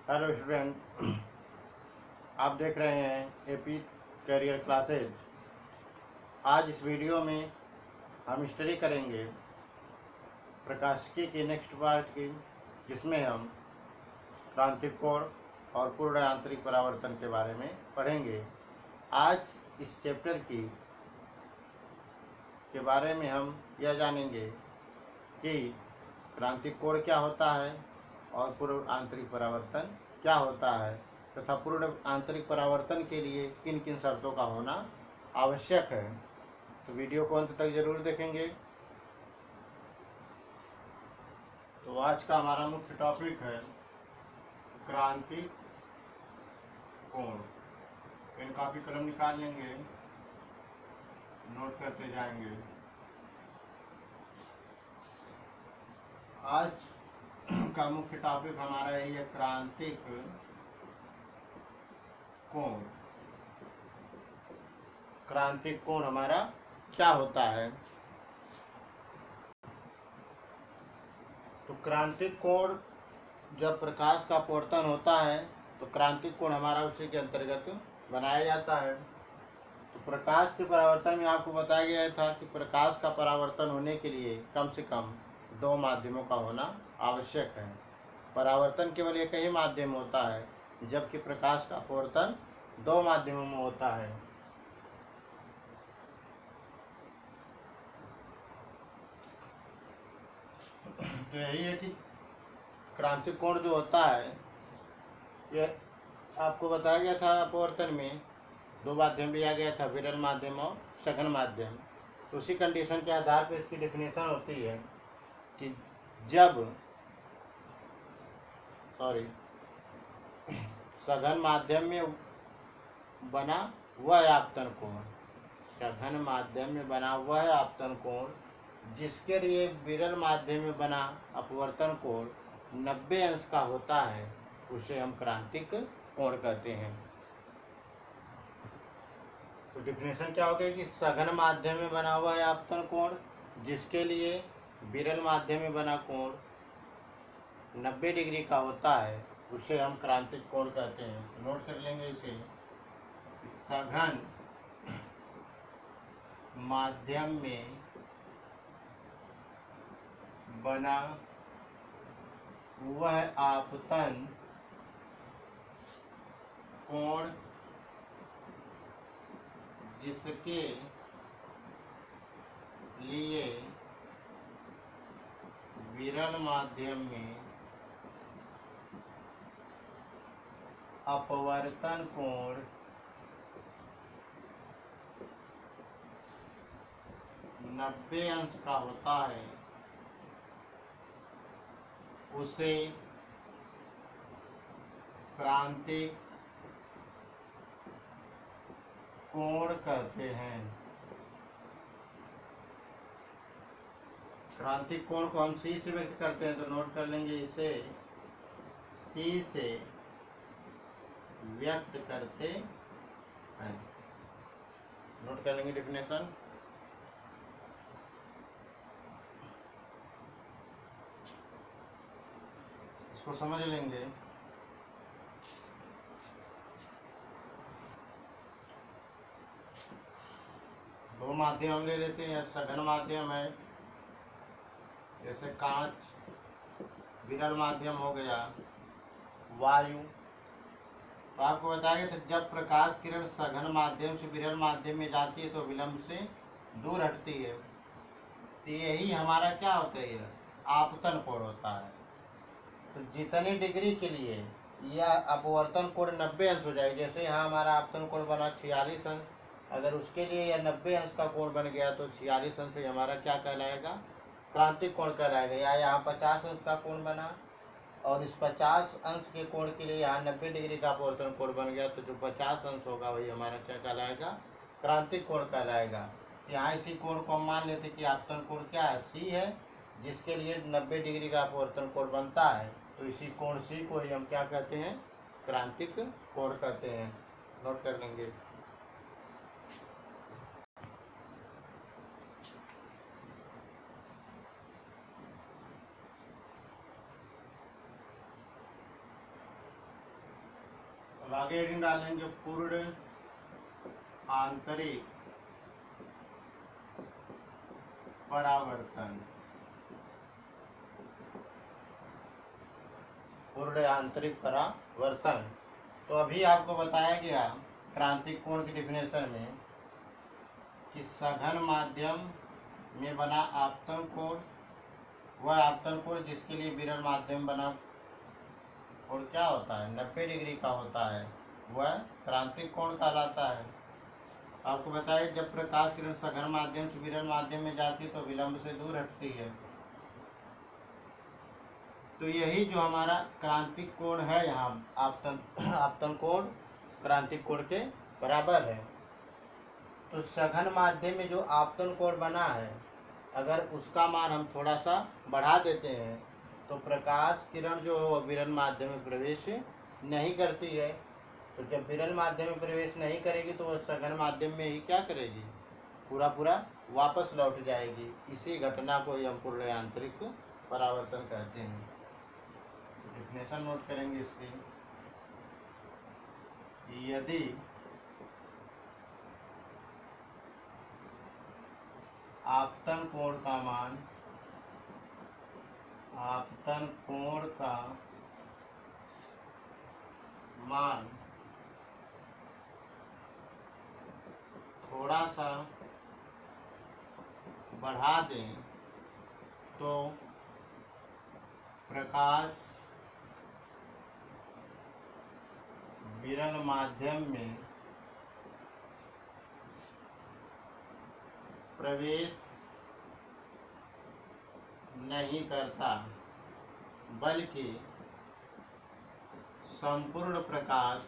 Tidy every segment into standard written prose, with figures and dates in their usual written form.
Hello student, आप देख रहे हैं एपी करियर क्लासेज। आज इस वीडियो में हम स्टडी करेंगे प्रकाशिकी की नेक्स्ट पार्ट की, जिसमें हम क्रांतिक कोण और पूर्ण आंतरिक परावर्तन के बारे में पढ़ेंगे। आज इस चैप्टर के बारे में हम यह जानेंगे कि क्रांतिक कोण क्या होता है और पूर्ण आंतरिक परावर्तन क्या होता है तथा पूर्ण आंतरिक परावर्तन के लिए किन किन शर्तों का होना आवश्यक है। तो वीडियो को अंत तक जरूर देखेंगे। तो आज का हमारा मुख्य टॉपिक है क्रांतिक कोण। पेन कापी कलम निकाल लेंगे, नोट करते जाएंगे। आज का मुख्य टॉपिक हमारा यही है क्रांतिक कोण। क्रांतिक कोण हमारा क्या होता है? तो क्रांतिक कोण जब प्रकाश का अपवर्तन होता है तो क्रांतिक कोण हमारा उसी के अंतर्गत बनाया जाता है। तो प्रकाश के परावर्तन में आपको बताया गया था कि प्रकाश का परावर्तन होने के लिए कम से कम 2 माध्यमों का होना आवश्यक है। परावर्तन केवल एक ही माध्यम होता है, जबकि प्रकाश का अपवर्तन 2 माध्यमों में होता है। तो यही है कि क्रांतिक कोण जो होता है, यह आपको बताया गया था अपवर्तन में 2 माध्यम लिया गया था, विरल माध्यम और सघन माध्यम। तो उसी कंडीशन के आधार पर इसकी डेफिनेशन होती है कि जब सघन माध्यम में बना वह आपतन कोण, सघन माध्यम में बना वह आपतन कोण जिसके लिए विरल माध्यम में बना अपवर्तन कोण 90 अंश का होता है, उसे हम क्रांतिक कोण कहते हैं। तो डिफिनेशन क्या हो गई कि सघन माध्यम में बना हुआ है आपतन कोण जिसके लिए विरल माध्यम में बना कोण 90 डिग्री का होता है, उसे हम क्रांतिक कोण कहते हैं। नोट कर लेंगे इसे। सघन माध्यम में बना वह आपतन कोण जिसके लिए विरल माध्यम में अपवर्तन कोण 90 अंश का होता है, उसे क्रांतिक कोण कहते हैं। क्रांतिक कोण को हम C से व्यक्त करते हैं, तो नोट कर लेंगे इसे C से व्यक्त करते हैं। नोट कर लेंगे डेफिनेशन। इसको समझ लेंगे। दो माध्यम हम ले लेते हैं। सघन माध्यम है, जैसे कांच, विरल माध्यम हो गया वायु। तो आपको बताया गया था जब प्रकाश किरण सघन माध्यम से विरल माध्यम में जाती है तो विलंब से दूर हटती है। तो यही हमारा क्या होता है, आपतन कोण होता है। तो जितनी डिग्री के लिए यह अपवर्तन कोण 90 अंश हो जाएगा, जैसे यहाँ हमारा आपतन कोण बना 46 अंश, अगर उसके लिए यह 90 अंश का कोण बन गया तो 46 अंश से हमारा क्या कहलाएगा, क्रांतिक कोण कहलाएगा। या यहाँ 50 अंश का कोण बना और इस 50 अंश के कोण के लिए यहाँ 90 डिग्री का अपवर्तन कोण बन गया, तो जो 50 अंश होगा वही हमारा क्या कहलाएगा, क्रांतिक कोण कहलाएगा। यहाँ इसी कोण को हम मान लेते कि आपतन कोण क्या है, C है, जिसके लिए 90 डिग्री का अपवर्तन कोण बनता है। तो इसी कोण C को ही हम क्या कहते हैं, क्रांतिक कोण कहते हैं। नोट कर लेंगे। आगे हेडिंग डालेंगे पूर्ण आंतरिक परावर्तन। पूर्ण आंतरिक परावर्तन। तो अभी आपको बताया गया क्रांतिक कोण की डिफिनेशन में कि सघन माध्यम में बना आपतन कोण, वह आपतन कोण जिसके लिए विरल माध्यम बना और क्या होता है 90 डिग्री का होता है, वह क्रांतिक कोण कहलाता है। आपको बताया जब प्रकाश किरण सघन माध्यम से विरल माध्यम में जाती तो विलंब से दूर हटती है। तो यही जो हमारा क्रांतिक कोण है, यहाँ आपतन कोण क्रांतिक कोण के बराबर है। तो सघन माध्यम में जो आपतन कोण बना है, अगर उसका मान हम थोड़ा सा बढ़ा देते हैं तो प्रकाश किरण जो है वो विरल माध्यम में प्रवेश नहीं करती है। तो जब विरल माध्यम में प्रवेश नहीं करेगी तो वह सघन माध्यम में ही क्या करेगी, पूरा वापस लौट जाएगी। इसी घटना को हम पूर्ण आंतरिक परावर्तन कहते हैं। डेफिनेशन नोट करेंगे इसकी। यदि आपतन कोण का मान थोड़ा सा बढ़ा दें तो प्रकाश विरल माध्यम में प्रवेश नहीं करता, बल्कि संपूर्ण प्रकाश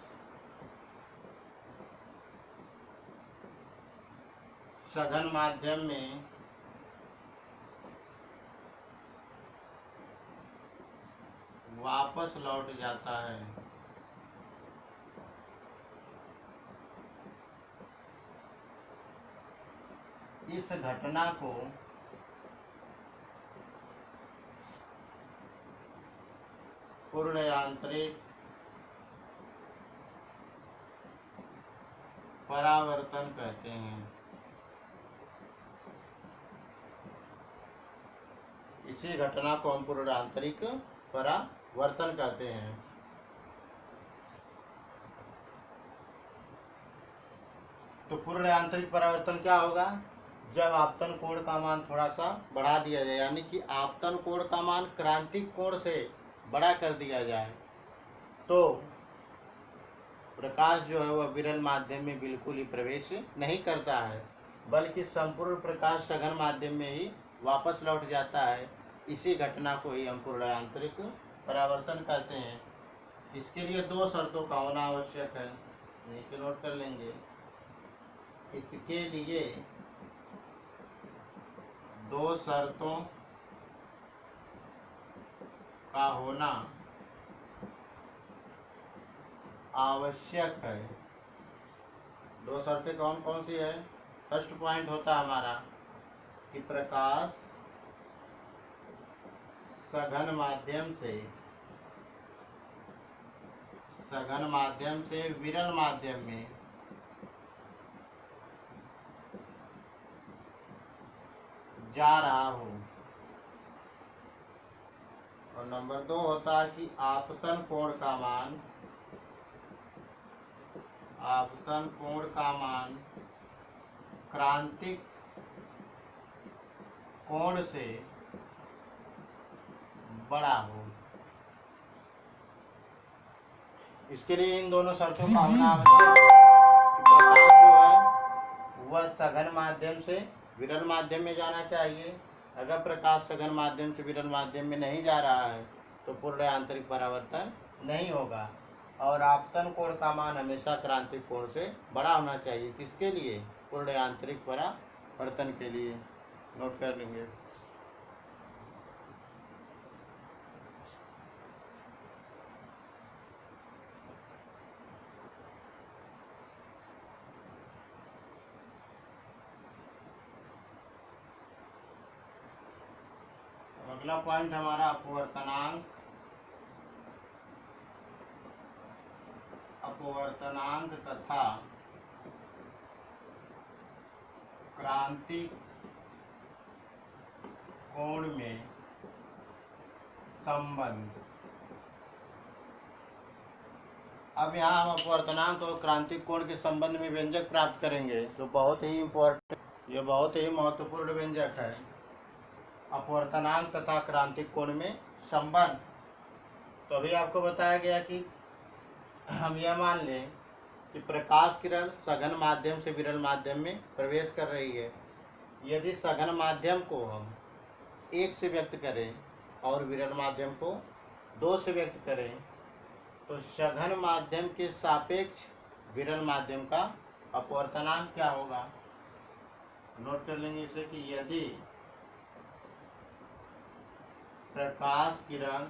सघन माध्यम में वापस लौट जाता है। इस घटना को पूर्ण आंतरिक परावर्तन कहते हैं। इसी घटना को हम पूर्ण आंतरिक परावर्तन कहते हैं। तो पूर्ण आंतरिक परावर्तन क्या होगा, जब आपतन कोण का मान थोड़ा सा बढ़ा दिया जाए, यानी कि आपतन कोण का मान क्रांतिक कोण से बड़ा कर दिया जाए, तो प्रकाश जो है वह विरल माध्यम में बिल्कुल ही प्रवेश नहीं करता है, बल्कि संपूर्ण प्रकाश सघन माध्यम में ही वापस लौट जाता है। इसी घटना को ही हम पूर्ण आंतरिक परावर्तन कहते हैं। इसके लिए दो शर्तों का होना आवश्यक है, नीचे नोट कर लेंगे। इसके लिए दो शर्तों का होना आवश्यक है। दो शर्तें कौन कौन सी है। फर्स्ट पॉइंट होता है हमारा कि प्रकाश सघन माध्यम से विरल माध्यम में जा रहा हो। और नंबर दो होता है कि आपतन कोण का मान क्रांतिक कोण से बड़ा हो। इसके लिए इन दोनों शर्तों का होना आवश्यक है कि प्रकाश जो है वह सघन माध्यम से विरल माध्यम में जाना चाहिए। अगर प्रकाश सघन माध्यम से विरल माध्यम में नहीं जा रहा है तो पूर्ण आंतरिक परावर्तन नहीं होगा। और आपतन कोण का मान हमेशा क्रांतिक कोण से बड़ा होना चाहिए। किसके लिए, पूर्ण आंतरिक परावर्तन के लिए। नोट कर लेंगे। अगला पॉइंट अपवर्तनांक तथा क्रांतिक कोण में संबंध। अब यहाँ हम अपवर्तनांक और क्रांतिक कोण के संबंध में व्यंजक प्राप्त करेंगे, जो बहुत ही इम्पोर्टेंट, ये बहुत ही महत्वपूर्ण व्यंजक है। अपवर्तनांक तथा क्रांतिक कोण में संबंध। तो अभी आपको बताया गया कि हम यह मान लें कि प्रकाश किरण सघन माध्यम से विरल माध्यम में प्रवेश कर रही है। यदि सघन माध्यम को हम 1 से व्यक्त करें और विरल माध्यम को 2 से व्यक्त करें, तो सघन माध्यम के सापेक्ष विरल माध्यम का अपवर्तनांक क्या होगा। नोट कर लेंगे इसे कि यदि प्रकाश किरण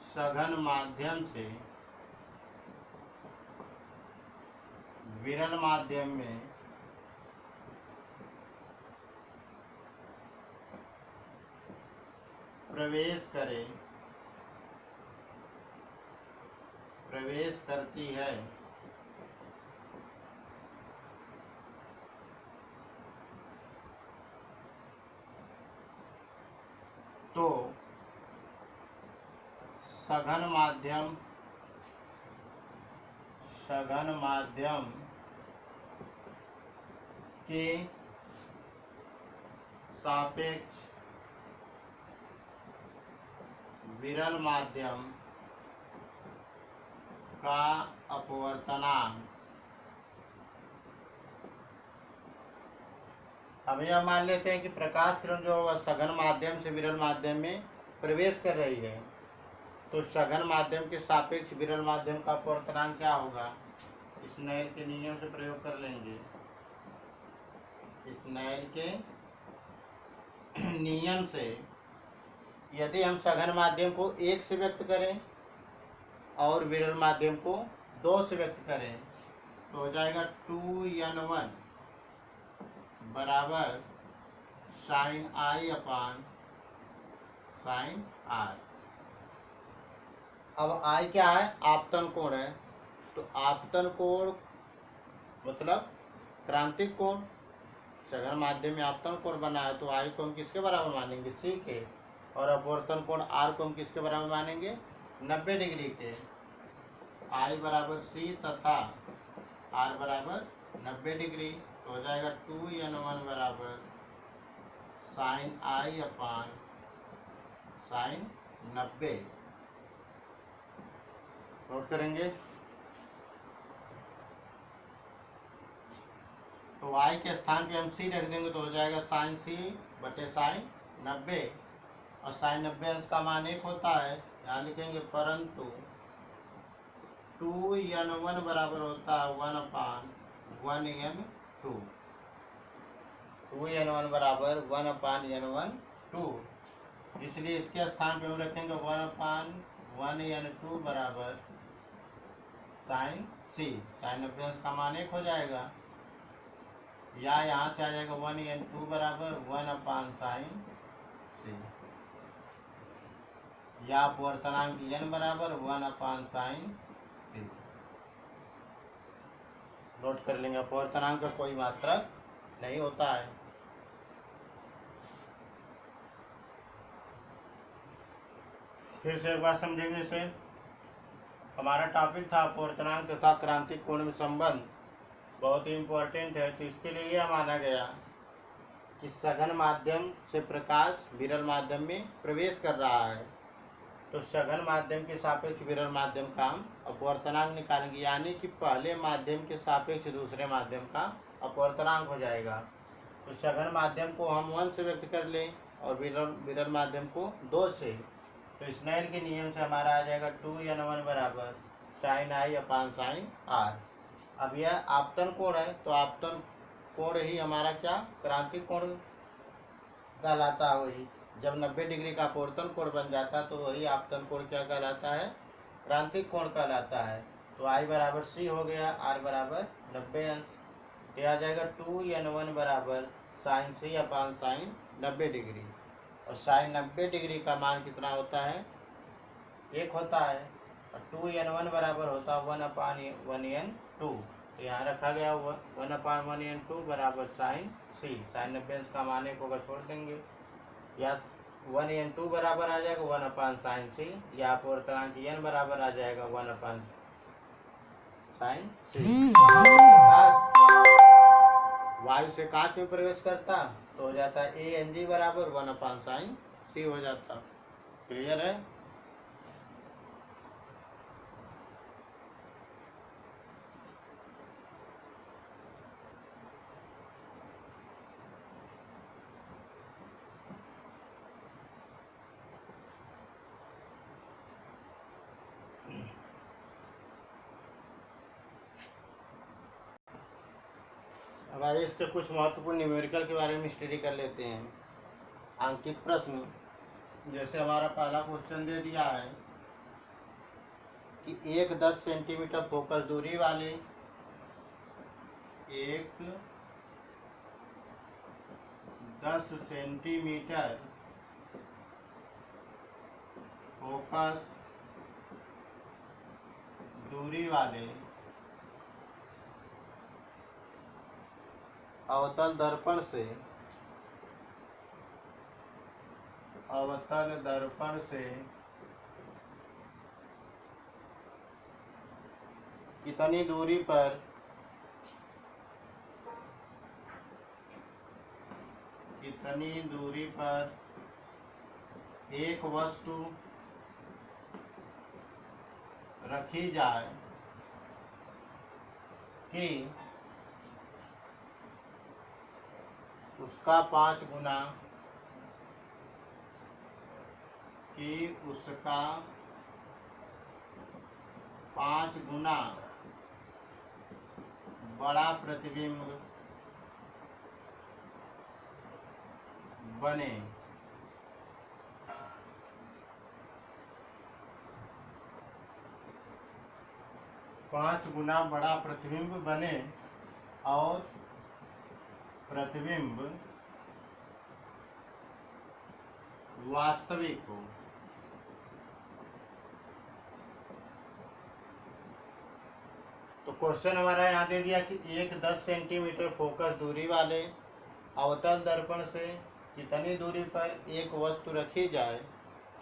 सघन माध्यम से विरल माध्यम में प्रवेश करती है, तो सघन माध्यम के सापेक्ष विरल माध्यम का अपवर्तनांक। हम यह मान लेते हैं कि प्रकाश किरण जो सघन माध्यम से विरल माध्यम में प्रवेश कर रही है, तो सघन माध्यम के सापेक्ष विरल माध्यम का अपवर्तनांक क्या होगा। स्नेल के नियम से प्रयोग कर लेंगे। स्नेल के नियम से यदि हम सघन माध्यम को 1 से व्यक्त करें और विरल माध्यम को 2 से व्यक्त करें, तो हो जाएगा 2n1 बराबर sine I upon sine R. अब आई क्या है, आपतन कोण है, तो आपतन कोण मतलब क्रांतिक कोण। सघन माध्यम में आपतन कोण बना है, तो आई को हम किसके बराबर मानेंगे, सी के, और अपवर्तन कोण आर को हम किसके बराबर मानेंगे, 90 डिग्री के। आई बराबर सी तथा आर बराबर 90 डिग्री, तो हो जाएगा 2n1 बराबर sine I upon sign 90। Note करेंगे। तो y के स्थान पे हम c रख देंगे, तो हो जाएगा साइन सी बटे साइन 90, और साइन 90 अंश का मान 1 होता है। यहाँ लिखेंगे परंतु 2n1 बराबर होता है 1/1n2। 2n1 बराबर 1/n1, इसलिए इसके स्थान पे हम रखेंगे 1/1n2 बराबर साइन सी। साइन 90 अंश का मान 1 हो जाएगा, या यहाँ से आ जाएगा 1n2 बराबर 1/साइन सी, या अपवर्तनांक n बराबर 1/साइन सी। नोट कर लेंगे, अपवर्तनांक का कोई मात्रक नहीं होता है। फिर से एक बार समझेंगे इसे। हमारा टॉपिक था अपवर्तनांक तथा क्रांतिक कोण में संबंध, बहुत ही इम्पोर्टेंट है। तो इसके लिए यह माना गया कि सघन माध्यम से प्रकाश विरल माध्यम में प्रवेश कर रहा है, तो सघन माध्यम के सापेक्ष विरल माध्यम का हम अपवर्तनांक निकालेंगे, यानी कि पहले माध्यम के सापेक्ष दूसरे माध्यम का अपवर्तनांक हो जाएगा। तो सघन माध्यम को हम 1 से व्यक्त कर लें और विरल माध्यम को 2 से, तो स्नेल के नियम से हमारा आ जाएगा 2n1 बराबर sine I upon sine R. अब यह आपतन कोण है, तो आपतन कोण ही हमारा क्या, क्रांतिक कोण कहलाता है। वही जब 90 डिग्री का अपवर्तन कोण बन जाता है, तो वही आपतन कोण क्या कहलाता है, क्रांतिक कोण कहलाता है। तो आई बराबर सी हो गया, आर बराबर 90 अंश, तो आ जाएगा 2n1 बराबर साइन सी अपान साइन 90 डिग्री, और साइन 90 डिग्री का मान कितना होता है, 1 होता है। 2n1 बराबर होता 1/1n2। तो यहाँ रखा गया 1/1n2 बराबर साइन सी। साइन 90 अंश का मान 1 होगा, छोड़ देंगे। या 1n2 बराबर आ जाएगा 1/sin सी, या पूर्णांक n बराबर आ जाएगा 1/sin सी। वायु से कांच में प्रवेश करता तो हो जाता है ANG बराबर 1/sin सी हो जाता। क्लियर है? अब आगे इसके कुछ महत्वपूर्ण न्यूमेरिकल के बारे में स्टडी कर लेते हैं। अंकित प्रश्न, जैसे हमारा पहला क्वेश्चन दे दिया है कि एक 10 सेंटीमीटर फोकस दूरी वाले एक 10 सेंटीमीटर फोकस दूरी वाले अवतल दर्पण से कितनी दूरी पर एक वस्तु रखी जाए कि उसका 5 गुना बड़ा प्रतिबिंब बने। पाँच गुना बड़ा प्रतिबिंब बने और प्रतिबिंब वास्तविक हो। तो क्वेश्चन हमारा यहाँ दे दिया कि एक 10 सेंटीमीटर फोकस दूरी वाले अवतल दर्पण से कितनी दूरी पर एक वस्तु रखी जाए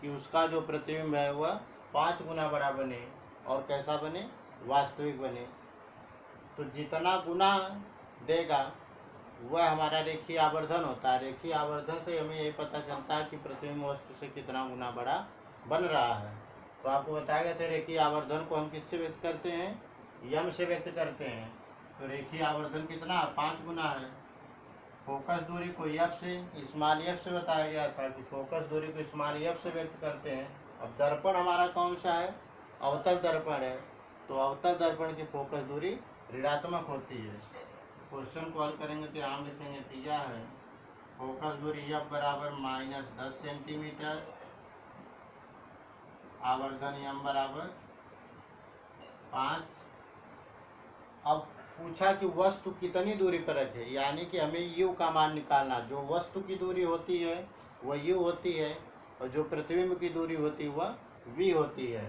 कि उसका जो प्रतिबिंब है वह 5 गुना बड़ा बने और कैसा बने, वास्तविक बने। तो जितना गुना देगा वह हमारा रेखीय आवर्धन होता है। रेखीय आवर्धन से हमें यही पता चलता है कि प्रतिबिंब वस्तु से कितना गुना बड़ा बन रहा है। तो आपको बताया गया था रेखीय आवर्धन को हम किससे व्यक्त करते हैं, यम से व्यक्त करते हैं। तो रेखीय आवर्धन कितना, 5 गुना है। फोकस दूरी को एफ से, स्मॉल एफ से बताया गया था कि फोकस दूरी को स्मॉल एफ से व्यक्त करते हैं। अब दर्पण हमारा कौन सा है, अवतल दर्पण है। तो अवतल दर्पण की फोकस दूरी ऋणात्मक होती है। क्वेश्चन को हल करेंगे तो यहाँ लिखेंगे दिया है फोकस दूरी एफ बराबर -10 सेंटीमीटर, आवर्धन एम बराबर 5। अब पूछा कि वस्तु कितनी दूरी पर रखे, यानी कि हमें यू का मान निकालना। जो वस्तु की दूरी होती है वह यू होती है और जो प्रतिबिंब की दूरी होती है वह वी होती है।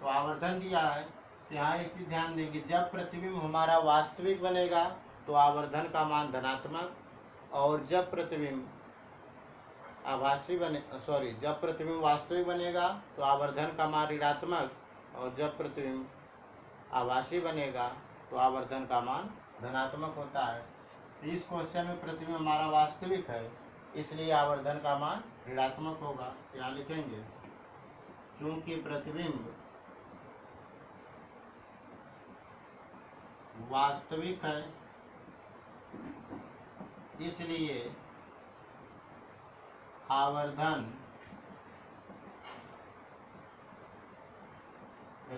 तो आवर्धन दिया है, तो यहाँ एक चीज ध्यान देंगे, जब प्रतिबिंब हमारा वास्तविक बनेगा तो आवर्धन का मान धनात्मक, और जब प्रतिबिंब जब प्रतिबिंब वास्तविक बनेगा तो आवर्धन का मान ऋणात्मक, और जब प्रतिबिंब आभासी बनेगा तो आवर्धन का मान धनात्मक होता है। तो इस क्वेश्चन में प्रतिबिंब हमारा वास्तविक है, इसलिए आवर्धन का मान ऋणात्मक होगा। यहाँ लिखेंगे क्योंकि प्रतिबिंब वास्तविक है इसलिए आवर्धन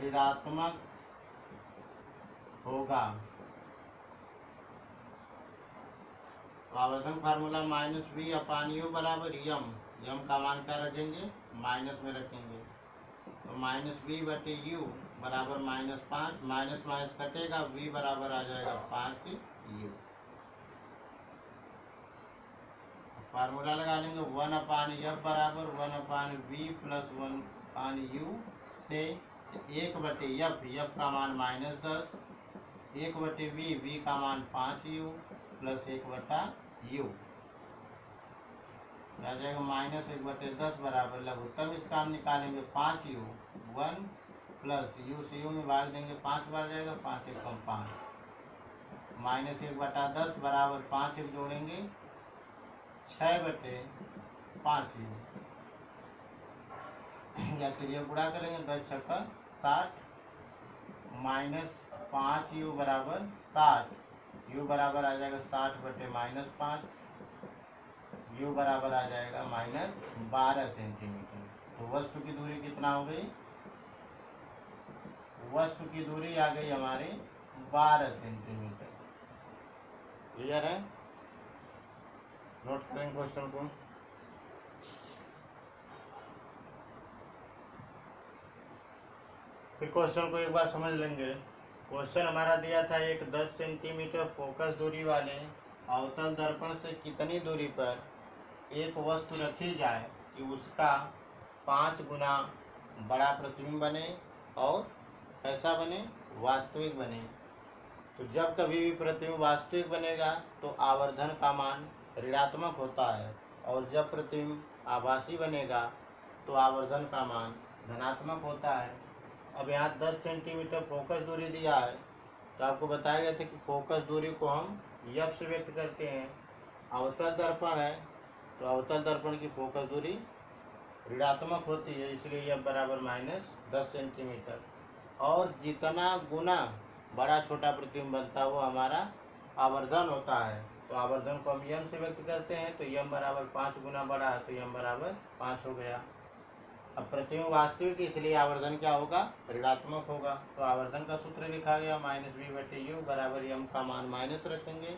ऋणात्मक होगा। तो आवर्धन फार्मूला -v/u बराबर यम का मान क्या रखेंगे, माइनस में रखेंगे। तो -v/u बराबर -5, माइनस माइनस कटेगा, v बराबर आ जाएगा 5u। फार्मूला लगा लेंगे 1/f बराबर 1/v + 1/u से 1 बटे यफ, यफ का मान -10, 1 बटे वी, वी का मान 5u प्लस 1 बटा यू आ जाएगा -1/10 बराबर लघुत्तम इसका हम निकालेंगे 5u 1 प्लस यू से यू में भाग देंगे 5 बार जाएगा 5 1 5 -1/10 बराबर 5 एक जोड़ेंगे 6/5u या त्रिया गुणा करेंगे 10 छक्का 60 -5u बराबर 60, u बराबर आ जाएगा 60/-5, u बराबर आ जाएगा -12 सेंटीमीटर। तो वस्तु की दूरी कितना हो गई? वस्तु की दूरी आ गई हमारे 12 सेंटीमीटर। क्लियर है? नोट करें क्वेश्चन को। फिर क्वेश्चन को एक बार समझ लेंगे। क्वेश्चन हमारा दिया था एक 10 सेंटीमीटर फोकस दूरी वाले अवतल दर्पण से कितनी दूरी पर एक वस्तु रखी जाए कि उसका 5 गुना बड़ा प्रतिबिंब बने और ऐसा बने वास्तविक बने। तो जब कभी भी प्रतिबिंब वास्तविक बनेगा तो आवर्धन का मान ऋणात्मक होता है, और जब प्रतिबिंब आभासी बनेगा तो आवर्धन का मान धनात्मक होता है। अब यहाँ 10 सेंटीमीटर फोकस दूरी दिया है, तो आपको बताया गया था कि फोकस दूरी को हम यफ से व्यक्त करते हैं। अवतल दर्पण है तो अवतल दर्पण की फोकस दूरी ऋणात्मक होती है, इसलिए यफ बराबर -10 सेंटीमीटर। और जितना गुना बड़ा छोटा प्रतिबिंब बनता है वो हमारा आवर्धन होता है। तो आवर्धन को हम यम से व्यक्त करते हैं, तो यम बराबर 5 गुना बड़ा है तो यम बराबर 5 हो गया। अब प्रतिबिंब वास्तविक, इसलिए आवर्धन क्या होगा? ऋणात्मक होगा। तो आवर्धन का सूत्र लिखा गया -v/u बराबर यम का मान माइनस रखेंगे,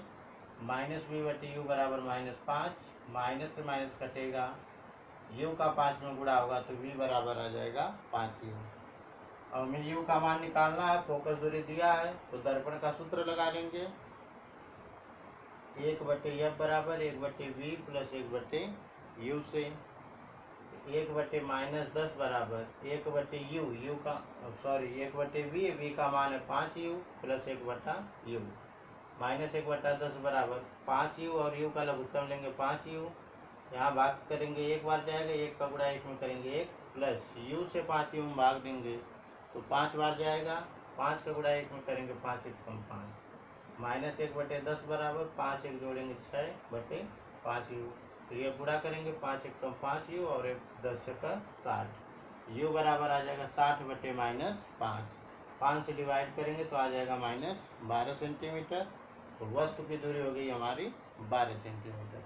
-v/u बराबर -5, माइनस से माइनस कटेगा, u का 5 में गुणा होगा तो v बराबर आ जाएगा 5u। अब हमें u का मान निकालना है, फोकस दूरी दिया है तो दर्पण का सूत्र लगा लेंगे। 1/f बराबर 1/v प्लस 1/u से 1/-10 बराबर 1/u, u का 1/v, v का मान है 5u प्लस 1/u, -1/10 बराबर 5u और u का लघुत्तम लेंगे 5u। यहाँ भाग करेंगे एक बार जाएगा, 1 का गुणा 1 में करेंगे 1 प्लस u से 5u में भाग देंगे तो 5 बार जाएगा, 5 का गुणा 1 में करेंगे 5 1 5, -1/10 बराबर 5 1 जोड़ेंगे 6/5u। तो ये गुणा करेंगे 5 1 5u और 1 10 का 60, u बराबर आ जाएगा 60/-5, 5 से डिवाइड करेंगे तो आ जाएगा -12 सेंटीमीटर। तो वस्तु की दूरी हो गई हमारी 12 सेंटीमीटर।